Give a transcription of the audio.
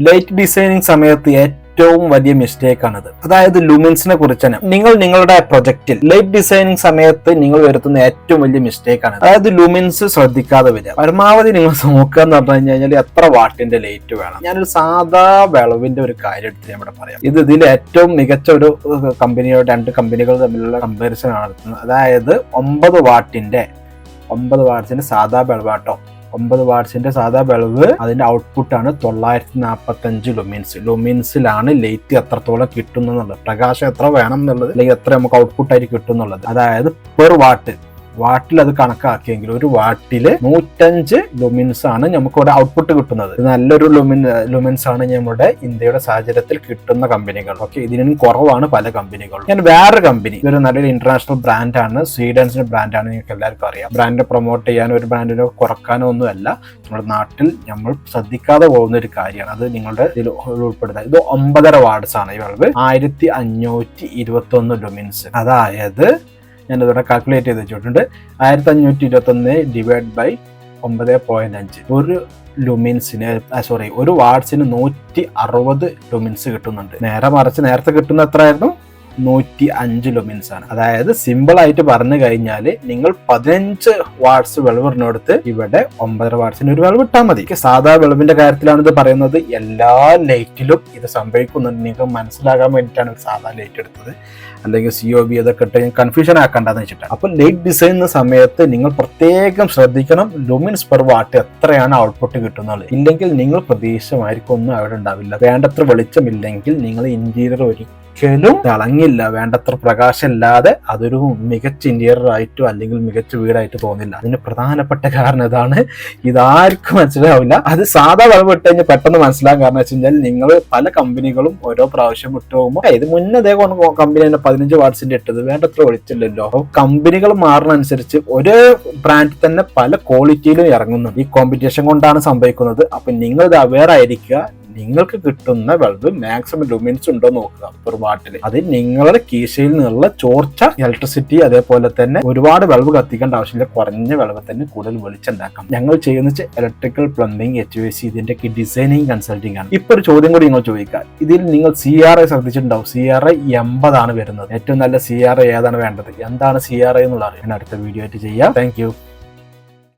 Light designing സമയത്ത് ഏറ്റവും വലിയ മിസ്റ്റേക്ക് ആണിത്. അതായത് ലുമിൻസിനെ കുറിച്ചാണ്. നിങ്ങൾ നിങ്ങളുടെ പ്രൊജക്റ്റിൽ ലൈറ്റ് ഡിസൈനിങ് സമയത്ത് നിങ്ങൾ വരുത്തുന്ന ഏറ്റവും വലിയ മിസ്റ്റേക്ക് ആണ്. അതായത് ലുമിൻസ് ശ്രദ്ധിക്കാതെ വരിക. പരമാവധി നിങ്ങൾ നോക്കുക എന്ന് പറഞ്ഞു കഴിഞ്ഞാൽ എത്ര വാട്ടിന്റെ ലൈറ്റ് വേണം. ഞാനൊരു സാധാ വിളവിന്റെ ഒരു കാര്യം എടുത്ത് ഞാൻ ഇവിടെ പറയാം. ഇതിൽ ഏറ്റവും മികച്ച ഒരു കമ്പനിയോട് 2 കമ്പനികൾ തമ്മിലുള്ള കമ്പാരിസൺ ആണ് നടത്തുന്നത്. അതായത് 9 വാട്ട്സിന്റെ സാധാ ബൾബാട്ടോ. 9 വാട്ട്സിന്റെ സാധാ ബൾബ് അതിന്റെ ഔട്ട്പുട്ട് ആണ് 945 ലുമിൻസിലാണ് ലൈറ്റ് എത്രത്തോളം കിട്ടുന്നുള്ളത്, പ്രകാശം എത്ര വേണം എന്നുള്ളത്, അല്ലെങ്കിൽ എത്ര നമുക്ക് ഔട്ട്പുട്ട് ആയിട്ട് കിട്ടും എന്നുള്ളത്. അതായത് പെർ വാട്ടിൽ അത് കണക്കാക്കിയെങ്കിൽ ഒരു വാട്ടില് 105 ലുമിൻസ് ആണ് നമുക്ക് ഇവിടെ ഔട്ട്പുട്ട് കിട്ടുന്നത്. നല്ലൊരു ലുമിൻസ് ആണ് നമ്മുടെ ഇന്ത്യയുടെ സാഹചര്യത്തിൽ കിട്ടുന്ന കമ്പനികൾ. ഓക്കെ, ഇതിനും കുറവാണ് പല കമ്പനികളും. ഞാൻ വേറെ കമ്പനി, ഇതൊരു നല്ലൊരു ഇന്റർനാഷണൽ ബ്രാൻഡാണ്, സ്വീഡൻസിന്റെ ബ്രാൻഡാണ്, നിങ്ങൾക്ക് എല്ലാവർക്കും അറിയാം. ബ്രാൻഡ് പ്രൊമോട്ട് ചെയ്യാനോ ഒരു ബ്രാൻഡിനെ കുറക്കാനോ ഒന്നുമല്ല, നമ്മുടെ നാട്ടിൽ നമ്മൾ ശ്രദ്ധിക്കാതെ പോകുന്ന ഒരു കാര്യമാണ്. അത് നിങ്ങളുടെ ഇതിൽ ഉൾപ്പെടുത്തുക. ഇത് 9.5 വാട്ട്സ് ആണ്. ഈ ബൾബ് 1521 ലുമിൻസ്. അതായത് ഞാനിവിടെ കാൽക്കുലേറ്റ് ചെയ്ത് വെച്ചിട്ടുണ്ട്. 1521 ഡിവൈഡ് ബൈ 9.5. ഒരു വാട്ട്സിന് 160 ലുമിൻസ് കിട്ടുന്നുണ്ട്. നേരെ മറിച്ച് നേരത്തെ കിട്ടുന്ന എത്രയായിരുന്നു? 105 ലുമിൻസ് ആണ്. അതായത് സിമ്പിൾ ആയിട്ട് പറഞ്ഞു കഴിഞ്ഞാൽ നിങ്ങൾ 15 വാട്ട്സ് വെളിവിടുന്നിടത്ത് ഇവിടെ 9.5 വാട്ട്സിന് ഒരു വെളിവ് ഇട്ടാൽ മതി. സാധാ വെളിവിന്റെ കാര്യത്തിലാണ് ഇത് പറയുന്നത്. എല്ലാ ലൈറ്റിലും ഇത് സംഭവിക്കുന്നുണ്ട്. നിങ്ങൾക്ക് മനസ്സിലാകാൻ വേണ്ടിയിട്ടാണ് ഒരു സാധാ ലൈറ്റ് എടുത്തത്. അല്ലെങ്കിൽ COB അതൊക്കെ ഇട്ട് കൺഫ്യൂഷൻ ആക്കണ്ടെന്ന് വെച്ചിട്ട്. അപ്പൊ ലൈറ്റ് ഡിസൈൻ സമയത്ത് നിങ്ങൾ പ്രത്യേകം ശ്രദ്ധിക്കണം ലുമിൻസ് പെർ വാട്ട് എത്രയാണ് ഔട്ട്പുട്ട് കിട്ടുന്നത്. ഇല്ലെങ്കിൽ നിങ്ങൾ പ്രതീക്ഷമായിരിക്കും ഒന്നും അവിടെ ഉണ്ടാവില്ല. വേണ്ടത്ര വെളിച്ചമില്ലെങ്കിൽ നിങ്ങൾ ഇന്റീരിയർ ഒരിക്കലും തിളങ്ങില്ല. വേണ്ടത്ര പ്രകാശം ഇല്ലാതെ അതൊരു മികച്ച ഇന്റീരിയർ ആയിട്ടോ അല്ലെങ്കിൽ മികച്ച വീടായിട്ട് തോന്നില്ല. അതിന് പ്രധാനപ്പെട്ട കാരണം ഇതാണ്. ഇതാർക്കും മനസ്സിലാവില്ല. അത് സാധാ വളവ് ഇട്ട് കഴിഞ്ഞാൽ പെട്ടെന്ന് മനസ്സിലാകാൻ കാരണം വെച്ച് കഴിഞ്ഞാൽ നിങ്ങൾ പല കമ്പനികളും ഓരോ പ്രാവശ്യം ഇട്ട് പോകുമ്പോൾ ഇത് മുന്നേ അതേ കമ്പനി തന്നെ 15 വാട്ട്സിന്റെ ഇട്ടത് വേണ്ടത്ര ഒളിച്ചില്ലല്ലോ. അപ്പൊ കമ്പനികൾ മാറുന്നതനുസരിച്ച് ഒരേ ബ്രാൻഡ് തന്നെ പല ക്വാളിറ്റിയിലും ഇറങ്ങുന്നുണ്ട്. ഈ കോമ്പറ്റീഷൻ കൊണ്ടാണ് സംഭവിക്കുന്നത്. അപ്പൊ നിങ്ങൾ ഇത് അവെയർ ആയിരിക്കുക. നിങ്ങൾക്ക് കിട്ടുന്ന ബൾബ് മാക്സിമം ലുമിൻസ് ഉണ്ടോ നോക്കുക പെർ വാട്ടിൽ. അത് നിങ്ങളുടെ കീശയിൽ നിന്നുള്ള ചോർച്ച, ഇലക്ട്രിസിറ്റി, അതേപോലെ തന്നെ ഒരുപാട് ബൾബ് കത്തിക്കേണ്ട ആവശ്യമില്ല. കുറഞ്ഞ ബൾബ് തന്നെ കൂടുതൽ വെളിച്ചുണ്ടാക്കാം. ഞങ്ങൾ ചെയ്യുന്നത് ഇലക്ട്രിക്കൽ, പ്ലംബിംഗ്, HVAC ഇതിന്റെ ഡിസൈനിങ് കൺസൾട്ടിംഗ് ആണ്. ഇപ്പൊ ഒരു ചോദ്യം കൂടി നിങ്ങൾ ചോദിക്കുക. ഇതിൽ നിങ്ങൾ CRI ശ്രദ്ധിച്ചിട്ടുണ്ടാവും. CRI 80 ആണ് വരുന്നത്. ഏറ്റവും നല്ല CRI ഏതാണ് വേണ്ടത്, എന്താണ് CRI എന്നുള്ളത് ഞാൻ അടുത്ത വീഡിയോ ആയിട്ട് ചെയ്യാം. താങ്ക്